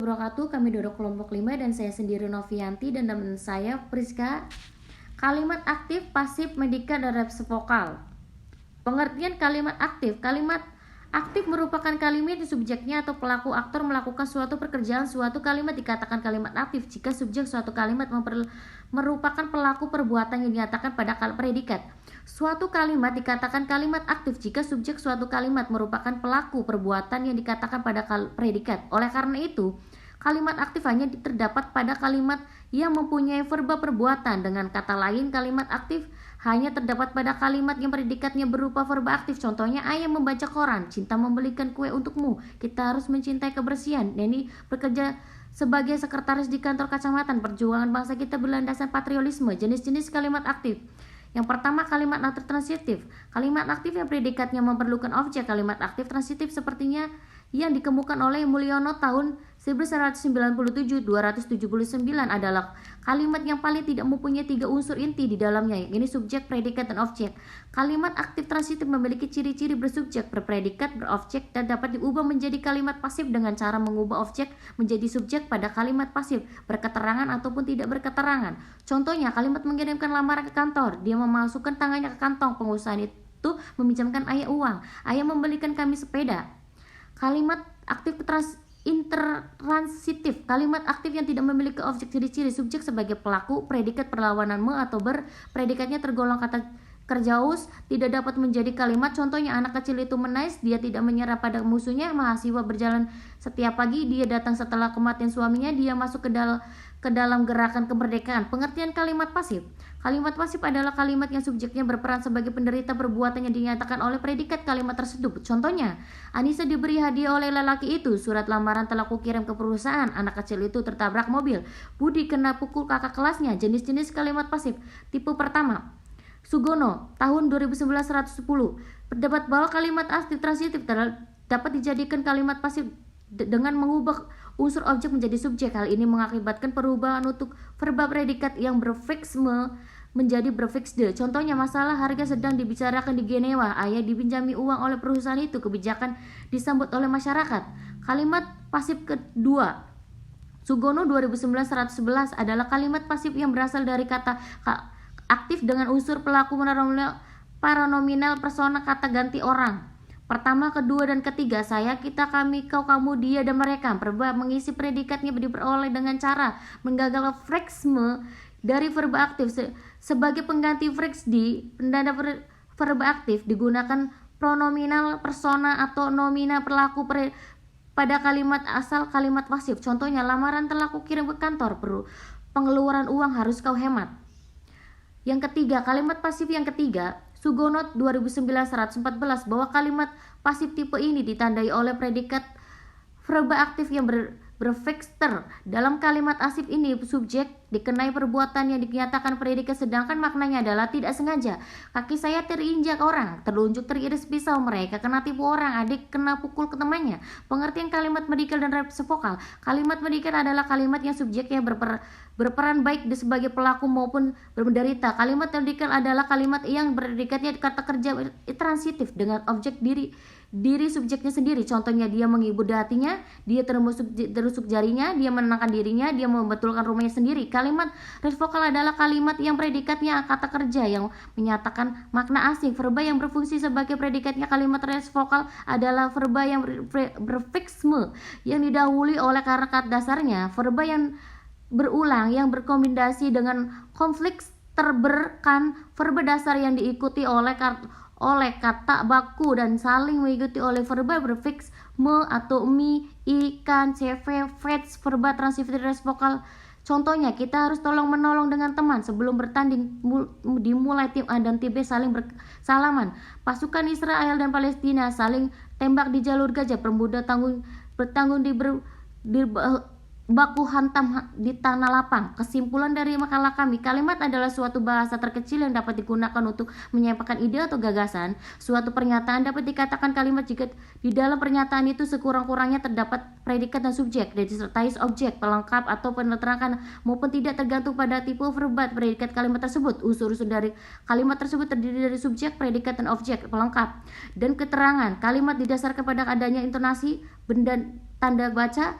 wabarakatuh. Kami duduk kelompok 5 dan saya sendiri Novianti dan teman saya Priska. Kalimat aktif, pasif, medika, dan resiprokal. Pengertian kalimat aktif. Kalimat aktif merupakan kalimat di subjeknya atau pelaku aktor melakukan suatu pekerjaan. Suatu kalimat dikatakan kalimat aktif jika subjek suatu kalimat merupakan pelaku perbuatan yang dinyatakan pada predikat. Suatu kalimat dikatakan kalimat aktif jika subjek suatu kalimat merupakan pelaku perbuatan yang dikatakan pada predikat. Oleh karena itu, kalimat aktif hanya terdapat pada kalimat yang mempunyai verba perbuatan. Dengan kata lain, kalimat aktif hanya terdapat pada kalimat yang predikatnya berupa verba aktif. Contohnya, ayah membaca koran, cinta membelikan kue untukmu, kita harus mencintai kebersihan. Neni bekerja sebagai sekretaris di kantor kecamatan. Perjuangan bangsa kita berlandaskan patriotisme. Jenis-jenis kalimat aktif. Yang pertama, kalimat aktif transitif. Kalimat aktif yang predikatnya memerlukan objek. Kalimat aktif transitif sepertinya yang dikemukakan oleh Mulyono tahun 1997-279 adalah kalimat yang paling tidak mempunyai 3 unsur inti di dalamnya, yakni subjek, predikat, dan objek. Kalimat aktif transitif memiliki ciri-ciri bersubjek, berpredikat, berobjek, dan dapat diubah menjadi kalimat pasif dengan cara mengubah objek menjadi subjek pada kalimat pasif, berketerangan ataupun tidak berketerangan. Contohnya, kalimat mengirimkan lamaran ke kantor, dia memasukkan tangannya ke kantong. Pengusaha itu meminjamkan ayah uang, ayah membelikan kami sepeda. Kalimat aktif intransitif. Kalimat aktif yang tidak memiliki objek, ciri-ciri subjek sebagai pelaku, predikat perlawanan atau predikatnya tergolong kata kerjaus, tidak dapat menjadi kalimat. Contohnya, anak kecil itu menangis, dia tidak menyerah pada musuhnya. Mahasiswa berjalan setiap pagi, dia datang setelah kematian suaminya, dia masuk ke dalam gerakan kemerdekaan. Pengertian kalimat pasif. Kalimat pasif adalah kalimat yang subjeknya berperan sebagai penderita perbuatan yang dinyatakan oleh predikat kalimat tersebut. Contohnya, Anissa diberi hadiah oleh lelaki itu, surat lamaran telah kukirim ke perusahaan, anak kecil itu tertabrak mobil, Budi kena pukul kakak kelasnya. Jenis-jenis kalimat pasif. Tipe pertama, Sugono tahun 2011-110 berdebat bahwa kalimat aktif transitif dapat dijadikan kalimat pasif dengan mengubah unsur objek menjadi subjek. Hal ini mengakibatkan perubahan untuk verba predikat yang berfiks menjadi berfiks de. Contohnya, masalah harga sedang dibicarakan di Genewa, ayah dipinjami uang oleh perusahaan itu, kebijakan disambut oleh masyarakat. Kalimat pasif kedua, Sugono 2009-111 adalah kalimat pasif yang berasal dari kata aktif dengan unsur pelaku paranominal persona kata ganti orang. Pertama, kedua, dan ketiga, saya, kita, kami, kau, kamu, dia, dan mereka. Verba mengisi predikatnya diperoleh dengan cara menggagal freksme dari verba aktif. Sebagai pengganti freks di pendanda verba aktif digunakan pronominal persona atau nomina pelaku pada kalimat asal kalimat pasif. Contohnya, lamaran telah kukirim ke kantor, pengeluaran uang harus kau hemat. Yang ketiga, kalimat pasif yang ketiga, Sugono 2009-114 bahwa kalimat pasif tipe ini ditandai oleh predikat verba aktif yang berfikster. Dalam kalimat pasif ini, subjek dikenai perbuatan yang dinyatakan predikat, sedangkan maknanya adalah tidak sengaja. Kaki saya terinjak orang, telunjuk teriris pisau, mereka kena tipu orang, adik kena pukul ke temannya. Pengertian kalimat medikal dan resiprokal. Kalimat medikal adalah kalimat yang subjeknya berperan baik sebagai pelaku maupun menderita. Kalimat medikal adalah kalimat yang predikatnya kata kerja transitif dengan objek diri subjeknya sendiri. Contohnya, dia menghibur hatinya, dia terusuk jarinya, dia menenangkan dirinya, dia membetulkan rumahnya sendiri. Kalimat resiprokal adalah kalimat yang predikatnya kata kerja yang menyatakan makna asing. Verba yang berfungsi sebagai predikatnya kalimat resiprokal adalah verba yang berfiksme yang didahului oleh kata dasarnya. Verba yang berulang yang berkombinasi dengan konflik terberkan verba dasar yang diikuti oleh kata baku dan saling mengikuti oleh verba berfiks me atau mi, ikan, cv, fets, verba transitif resiprokal. Contohnya, kita harus tolong menolong dengan teman sebelum bertanding. Dimulai tim A dan tim B saling bersalaman. Pasukan Israel dan Palestina saling tembak di jalur Gaza. Pemuda bertanggung di baku hantam di tanah lapang. Kesimpulan dari makalah kami, kalimat adalah suatu bahasa terkecil yang dapat digunakan untuk menyampaikan ide atau gagasan. Suatu pernyataan dapat dikatakan kalimat jika di dalam pernyataan itu sekurang-kurangnya terdapat predikat dan subjek, dan disertai objek, pelengkap atau penerangan maupun tidak, tergantung pada tipe verba predikat kalimat tersebut. Unsur-unsur dari kalimat tersebut terdiri dari subjek, predikat, dan objek, pelengkap, dan keterangan. Kalimat didasarkan pada adanya intonasi, benda, tanda baca,